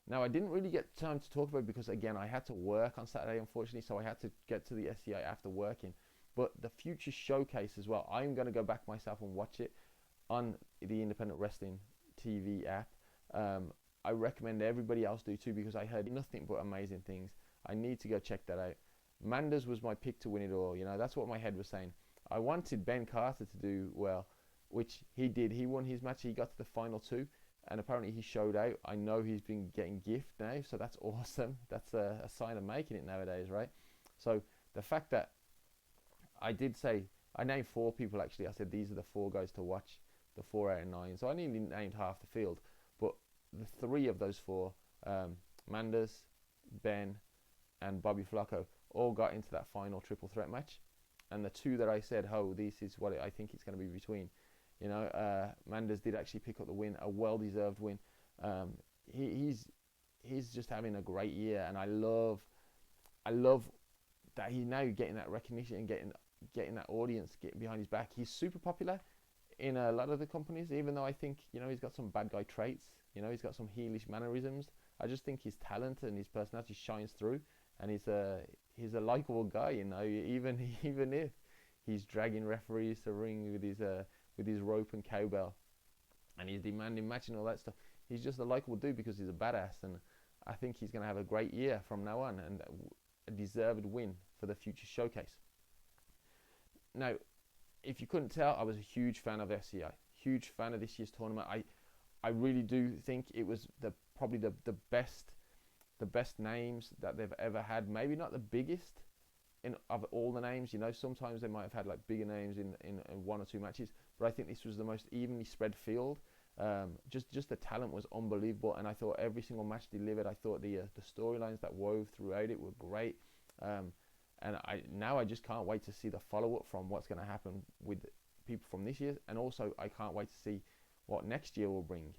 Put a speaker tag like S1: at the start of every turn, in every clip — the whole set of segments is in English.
S1: Now, I didn't really get time to talk about it because, again, I had to work on Saturday, unfortunately, so I had to get to the SCI after working. But the Future Showcase as well, I'm going to go back myself and watch it on the Independent Wrestling TV app. Um, I recommend everybody else do too because I heard nothing but amazing things. I need to go check that out. Manders was my pick to win it all. That's what my head was saying. I wanted Ben Carter to do well, which he did. He won his match. He got to the final two, and apparently he showed out. I know he's been getting gift now, so that's awesome. That's a sign of making it nowadays, right? So the fact that I did say I named four people actually. I said these are the four guys to watch, the 4 out of 9. So I nearly named half the field, but the three of those four, Manders, Ben, and Bobby Flacco, all got into that final triple threat match. And the two that I said, oh, this is what I think it's going to be between. Manders did actually pick up the win, a well-deserved win. Um, he's just having a great year, and I love that he's now getting that recognition and getting that audience getting behind his back. He's super popular in a lot of the companies, even though I think he's got some bad guy traits. He's got some heelish mannerisms. I just think his talent and his personality shines through, and he's a likable guy. Even if he's dragging referees to ring with his rope and cowbell, and he's demanding match and all that stuff. He's just a likable dude because he's a badass, and I think he's going to have a great year from now on, and a deserved win for the Future Showcase. Now, if you couldn't tell, I was a huge fan of SCI, huge fan of this year's tournament. I really do think it was probably the best names that they've ever had. Maybe not the biggest of all the names. Sometimes they might have had like bigger names in one or two matches, but I think this was the most evenly spread field. Just the talent was unbelievable, and I thought every single match delivered. I thought the storylines that wove throughout it were great, and I just can't wait to see the follow up from what's going to happen with people from this year, and also I can't wait to see what next year will bring.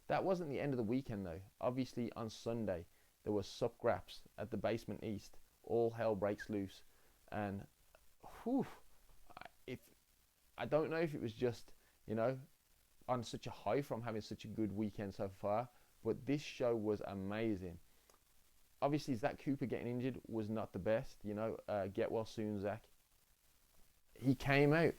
S1: That wasn't the end of the weekend though. Obviously on Sunday there was Sup Graps at the Basement East. All hell breaks loose, and whew, if I don't know if it was just on such a high from having such a good weekend so far, but this show was amazing. Obviously Zach Cooper getting injured was not the best. Get well soon, Zach. He came out.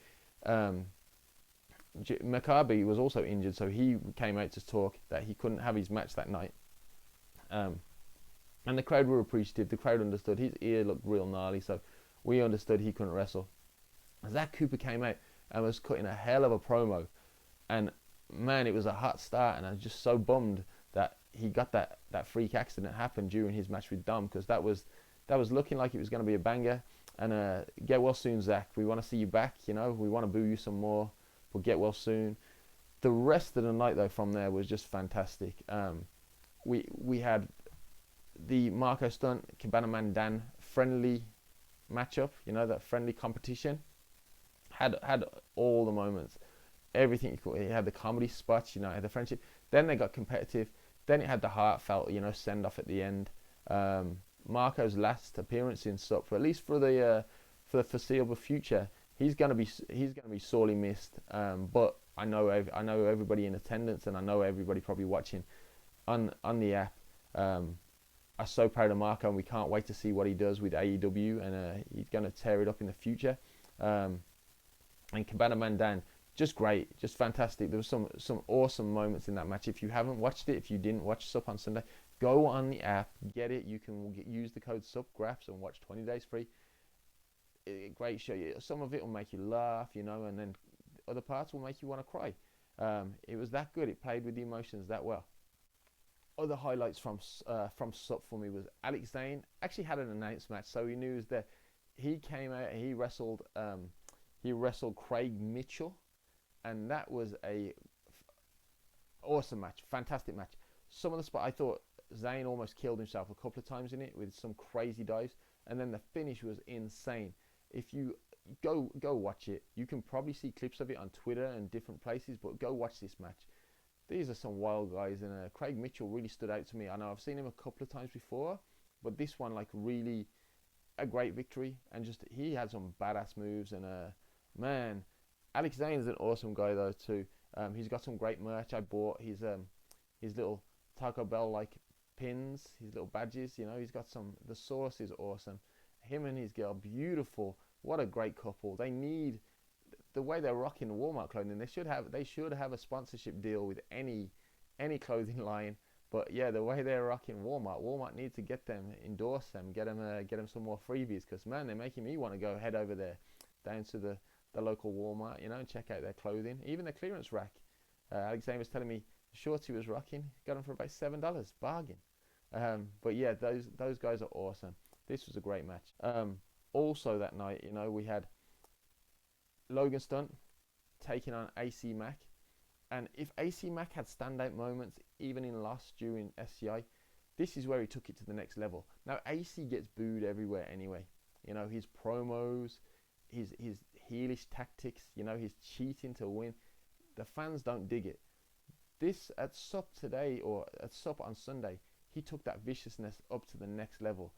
S1: Maccabi was also injured, so he came out to talk that he couldn't have his match that night. And the crowd were appreciative. The crowd understood. His ear looked real gnarly, so we understood he couldn't wrestle. Zach Cooper came out and was cutting a hell of a promo, and man, it was a hot start, and I was just so bummed that he got that freak accident happen during his match with Dom, because that was looking like it was going to be a banger. And get well soon, Zach. We want to see you back. We want to boo you some more, but get well soon. The rest of the night though from there was just fantastic. We had the Marco Stunt Cabana Man Dan friendly matchup. That friendly competition had all the moments, everything you could. It had the comedy spots. It had the friendship. Then they got competitive. Then it had the heartfelt, send off at the end. Marco's last appearance in SUP, at least for the foreseeable future, he's gonna be sorely missed. But I know everybody in attendance, and I know everybody probably watching on the app. I'm so proud of Marco, and we can't wait to see what he does with AEW, and he's gonna tear it up in the future. And Cabana Man Dan, just great, just fantastic. There was some awesome moments in that match. If you haven't watched it, if you didn't watch SUP on Sunday, go on the app, get it. You can use the code SUPGRAPS and watch 20 days free. Great show. Some of it will make you laugh, and then other parts will make you want to cry. It was that good. It played with the emotions that well. Other highlights from SUP for me was Alex Zane actually had an announced match, so he knew he was there. He came out. He wrestled Craig Mitchell, and that was a awesome match, fantastic match. Some of the spot I thought Zane almost killed himself a couple of times in it with some crazy dives, and then the finish was insane. If you go watch it, you can probably see clips of it on Twitter and different places, but go watch this match. These are some wild guys, and Craig Mitchell really stood out to me. I know I've seen him a couple of times before, but this one, like, really a great victory, and just he had some badass moves. And man, Alex Zane is an awesome guy though too. He's got some great merch. I bought his little Taco Bell like pins, his little badges. You know, he's got some. The sauce is awesome. Him and his girl, beautiful. What a great couple. They need the way they're rocking Walmart clothing. They should have a sponsorship deal with any clothing line. But yeah, the way they're rocking Walmart needs to endorse them, get them some more freebies. Because man, they're making me want to go head over there, down to the local Walmart, you know, and check out their clothing, even the clearance rack. Alexander was telling me the shorts he was rocking, got them for about $7, bargain. But yeah, those guys are awesome. This was a great match. Also that night, you know, we had Logan Stunt taking on AC Mack. And if AC Mack had standout moments, even in loss during SCI, this is where he took it to the next level. Now AC gets booed everywhere anyway. You know, his promos, his heelish tactics, you know, his cheating to win. The fans don't dig it. This at SUP today, or at SUP on Sunday, he took that viciousness up to the next level.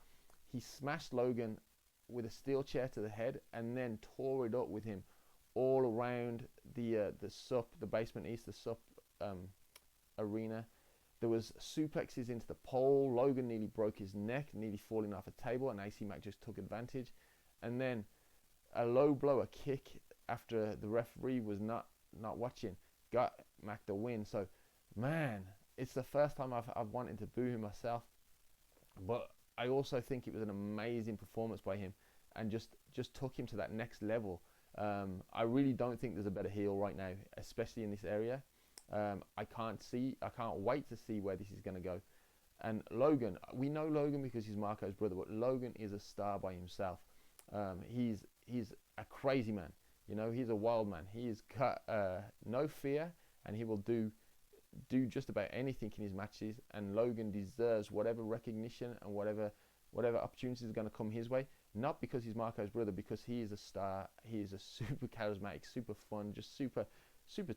S1: He smashed Logan with a steel chair to the head and then tore it up with him all around the SUP, the Basement East, the SUP arena. There was suplexes into the pole. Logan nearly broke his neck, nearly falling off a table, and AC Mack just took advantage. And then a low blow, a kick after the referee was not watching, got Mack the win. So, man, it's the first time I've wanted to boo him myself, but I also think it was an amazing performance by him, and just took him to that next level. I really don't think there's a better heel right now, especially in this area. I can't wait to see where this is going to go. And Logan, we know Logan because he's Marco's brother, but Logan is a star by himself. He's a crazy man. You know, he's a wild man. He's got no fear, and he will do just about anything in his matches. And Logan deserves whatever recognition and whatever opportunities are going to come his way. Not because he's Marco's brother, because he is a star. He is a super charismatic, super fun, just super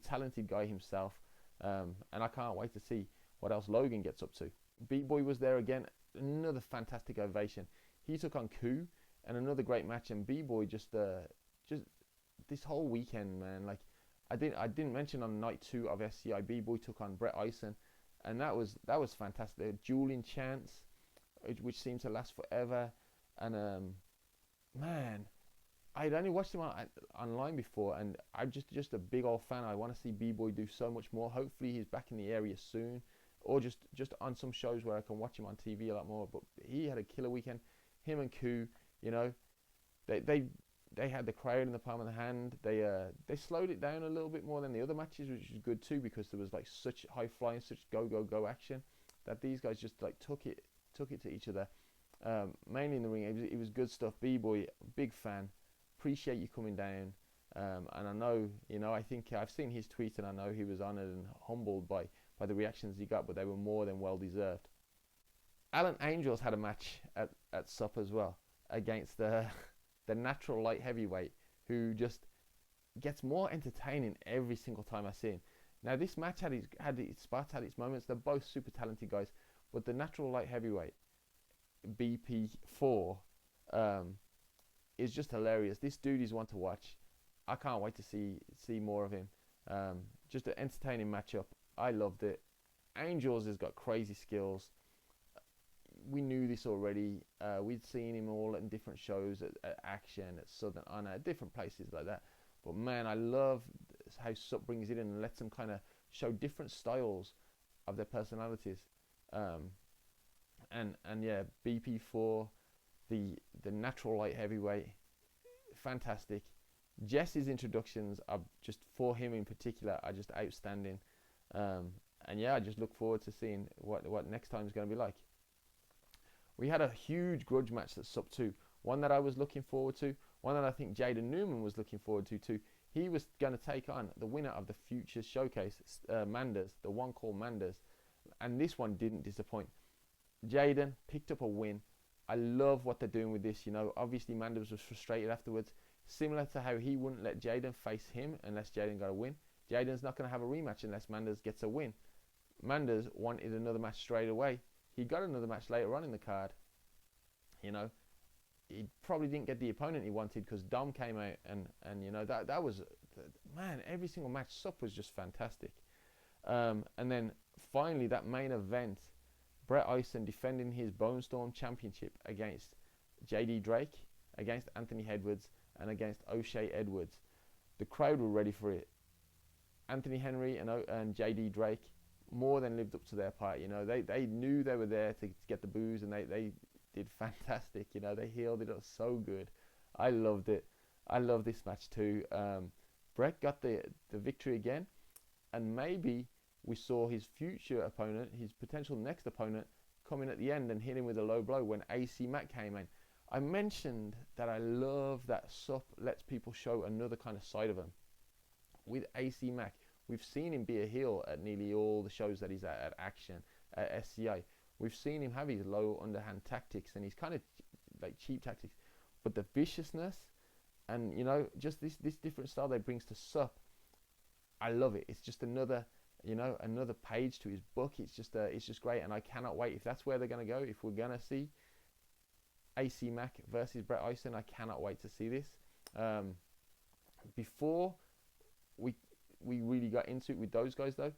S1: talented guy himself. And I can't wait to see what else Logan gets up to. B-Boy was there again, another fantastic ovation. He took on Koo, and another great match. And B-Boy just this whole weekend, man. Like I didn't mention on night 2 of SCI, B-Boy took on Brett Eisen, and that was fantastic. A dueling chance, which seemed to last forever. And man, I'd only watched him online before, and I'm just a big old fan. I want to see B-Boy do so much more. Hopefully he's back in the area soon, or just on some shows where I can watch him on TV a lot more. But he had a killer weekend. Him and Koo, you know, they had the crowd in the palm of the hand. They slowed it down a little bit more than the other matches, which is good too, because there was like such high flying, such go action, that these guys just like took it to each other. Mainly in the ring, it was good stuff. B-Boy, big fan. Appreciate you coming down. And I know, you know, I think I've seen his tweets, and I know he was honoured and humbled by the reactions he got, but they were more than well deserved. Alan Angels had a match at SUP as well against the natural light heavyweight, who just gets more entertaining every single time I see him. Now this match had its spots, had its moments. They're both super talented guys, but the natural light heavyweight, BP4, is just hilarious. This dude is one to watch. I can't wait to see more of him. Just an entertaining matchup. I loved it. Angels has got crazy skills. We knew this already. We'd seen him all in different shows, at Action, at Southern Honor, at different places like that. But man, I love how SUP brings it in and lets them kind of show different styles of their personalities. And yeah, BP4, the natural light heavyweight, fantastic. Jess's introductions are just, for him in particular, are just outstanding. And yeah, I just look forward to seeing what next time is going to be like. We had a huge grudge match at SUP 2. One that I was looking forward to. One that I think Jaden Newman was looking forward to too. He was going to take on the winner of the Futures Showcase, Manders, the one called Manders. And this one didn't disappoint. Jaden picked up a win. I love what they're doing with this. You know, obviously Manders was frustrated afterwards. Similar to how he wouldn't let Jaden face him unless Jaden got a win. Jaden's not going to have a rematch unless Manders gets a win. Manders wanted another match straight away. He got another match later on in the card. You know, he probably didn't get the opponent he wanted because Dom came out, and you know, that was, man, every single match SUP was just fantastic. And then finally, that main event, Brett Eisen defending his Bone Storm Championship against JD Drake, against Anthony Edwards, and against O'Shea Edwards. The crowd were ready for it. Anthony Henry and JD Drake more than lived up to their part. You know, they knew they were there to get the boos, and they did fantastic. You know, they healed it up so good. I loved it. I love this match too. Brett got the victory again, and maybe we saw his future opponent, his potential next opponent, come in at the end and hit him with a low blow when AC Mack came in. I mentioned that I love that Sup lets people show another kind of side of him. With AC Mack, we've seen him be a heel at nearly all the shows that he's at Action, at SCI. We've seen him have his low underhand tactics and his kind of like cheap tactics, but the viciousness and, you know, just this different style that he brings to Sup, I love it. It's just another, you know, another page to his book. It's just great, and I cannot wait. If that's where they're gonna go, if we're gonna see AC Mack versus Brett Eisen, I cannot wait to see this. Before we really got into it with those guys though,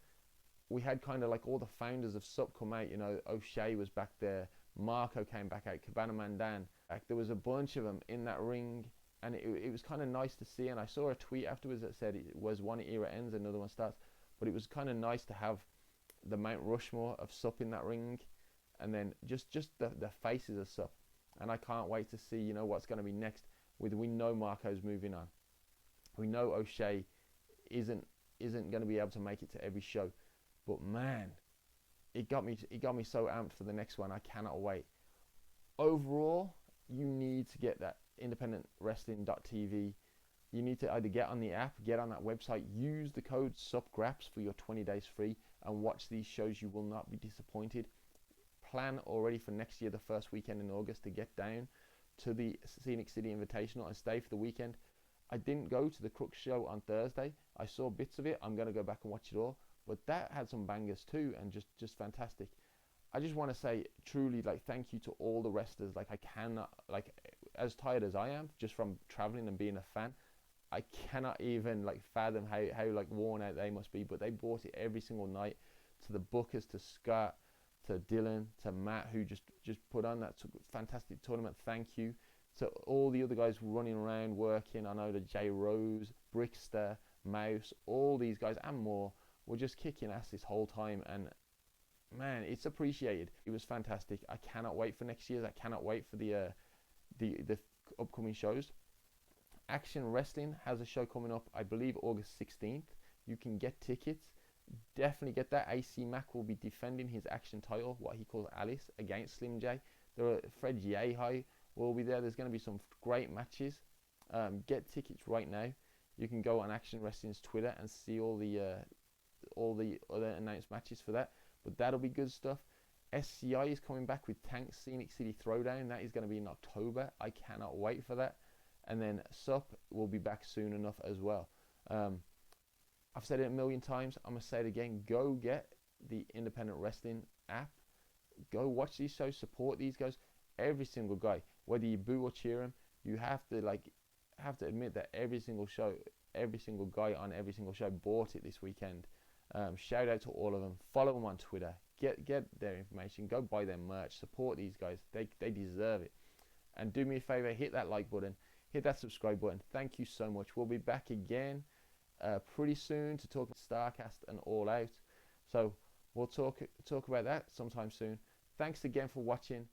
S1: we had kind of like all the founders of Sup come out. You know, O'Shea was back there, Marco came back out, Cabana Mandan. Like, there was a bunch of them in that ring, and it was kind of nice to see. And I saw a tweet afterwards that said it was one era ends, another one starts. But it was kind of nice to have the Mount Rushmore of Sup in that ring, and then just the faces of Sup. And I can't wait to see, you know, what's going to be next. We know Marco's moving on. We know O'Shea isn't going to be able to make it to every show. But man, it got me so amped for the next one. I cannot wait. Overall, you need to get that independentwrestling.tv. You need to either get on the app, get on that website, use the code SUPGRAPS for your 20 days free, and watch these shows. You will not be disappointed. Plan already for next year, the first weekend in August, to get down to the Scenic City Invitational and stay for the weekend. I didn't go to the Crooks show on Thursday. I saw bits of it. I'm going to go back and watch it all. But that had some bangers too, and just fantastic. I just want to say truly, like, thank you to all the wrestlers. Like, I cannot, like, as tired as I am just from traveling and being a fan, I cannot even like fathom how like worn out they must be. But they brought it every single night. To the bookers, to Scott, to Dylan, to Matt, who just put on that fantastic tournament. Thank you to all the other guys running around working. I know the J Rose, Brickster, Mouse, all these guys and more were just kicking ass this whole time, and man, it's appreciated. It was fantastic. I cannot wait for next year's. I cannot wait for the upcoming shows. Action Wrestling has a show coming up, I believe August 16th. You can get tickets. Definitely get that. AC Mack will be defending his Action title, what he calls Alice, against Slim J. Fred Yehai will be there. There's going to be some great matches. Get tickets right now. You can go on Action Wrestling's Twitter and see all the other announced matches for that. But that'll be good stuff. SCI is coming back with Tank's Scenic City Throwdown. That is going to be in October. I cannot wait for that. And then Sup will be back soon enough as well. I've said it a million times. I'm going to say it again. Go get the Independent Wrestling app. Go watch these shows. Support these guys. Every single guy. Whether you boo or cheer him, you have to admit that every single show, every single guy on every single show bought it this weekend. Shout out to all of them. Follow them on Twitter. Get their information. Go buy their merch. Support these guys. They deserve it. And do me a favor, hit that like button. Hit that subscribe button. Thank you so much. We'll be back again pretty soon to talk about StarCast and All Out. So we'll talk about that sometime soon. Thanks again for watching.